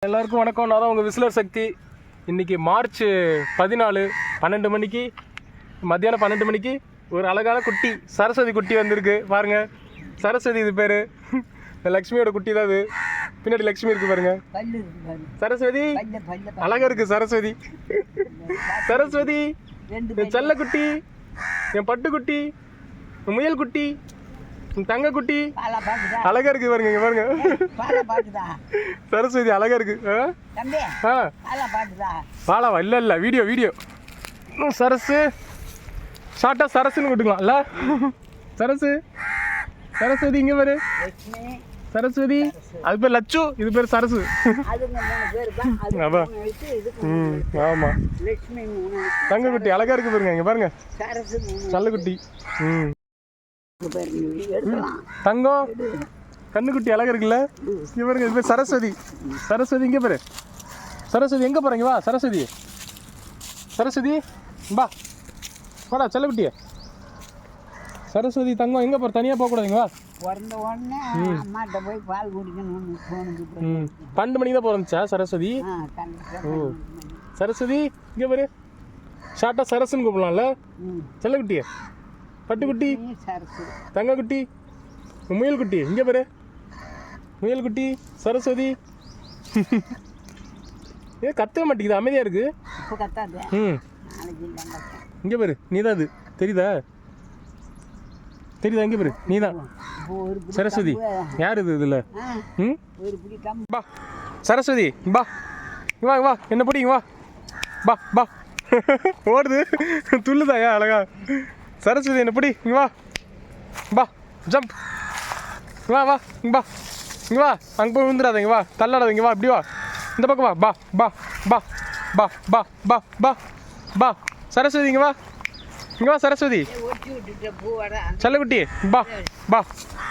எல்லாருக்கும் வணக்கம். நான் தான் உங்கள் விசிலர் சக்தி. இன்றைக்கி மார்ச் 14 12 மணிக்கு, மத்தியானம் 12 மணிக்கு ஒரு அழகான குட்டி சரஸ்வதி குட்டி வந்திருக்கு பாருங்கள். சரஸ்வதி இது பேர். லக்ஷ்மியோட குட்டி தான் இது. பின்னாடி லக்ஷ்மி இருக்குது பாருங்கள். சரஸ்வதி அழகாக இருக்குது. சரஸ்வதி சரஸ்வதி என் செல்ல குட்டி, என் பட்டுக்குட்டி, முயல் குட்டி, தங்க குட்டி அழகா இருக்கு பாருங்க. இங்க பாருங்க சரஸ்வதி அழகா இருக்கு. பாலாவா? இல்ல இல்ல வீடியோ சரசு ஷார்ட்டா சரசுன்னு விட்டுக்கலாம்ல. சரஸ்வதி இங்க பாரு. சரஸ்வதி அது பேர் லட்சு, இது பேர் சரசு. ஆமா தங்க குட்டி அழகா இருக்கு பாருங்க. இங்க பாருங்க நல்ல குட்டி. தங்கம் கண்ணுக்குட்டி அழகா இருக்குல்ல. இங்க பாருங்க இது பேர் சரஸ்வதி. சரஸ்வதி இங்க பாரு. சரஸ்வதி எங்க போறீங்க? வா சரஸ்வதி. சரஸ்வதி பா வாடா செல்லக்குட்டிய. சரஸ்வதி தங்கம் எங்க போற? தனியா போக கூடாதுங்க. வா. பிறந்த உடனே அம்மாட்ட போய் பால் குடிக்கணும்னு தோணுது. 12 மணிக்கு தான் பிறந்துச்சா சரஸ்வதி? சரஸ்வதி இங்க பாரு. ஷார்ட்டா சரஸ்ன்னு கூப்பிடலாம்ல. செல்லக்குட்டிய, பட்டுக்குட்டி, தங்க குட்டி, முயல் குட்டி இங்கே பாரு. முயல் குட்டி சரஸ்வதி. ஏ கத்த மாட்டேங்குது, அமைதியாக இருக்கு. இங்கே பாரு. நீ தான் அது தெரியுதா? இங்கே பாரு நீ தான் சரஸ்வதி. யார் இது இதில்? பா சரஸ்வதி பா. வா வா என்ன பிடிங்க. வா பா பா. ஓடுது துள்ளுதாயா அழகா. சரஸ்வதி என்ன பிடி. இங்கே வா பா ஜம்ப். வா வா இங்கே பா. இங்கே வா. அங்கே போய் விழுந்துடாத. இங்கே வா தள்ளாடாத. இங்கே வா இப்படி வா. இந்த பக்கம் வா. பா பா பா பா பா பா பா பா. சரஸ்வதி இங்கே வா. இங்கே வா சரஸ்வதி செல்லக்குட்டி. பா பா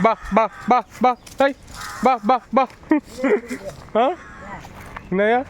பா பா பா பா. ஐய் பா பா பா. ஆ என்னையா?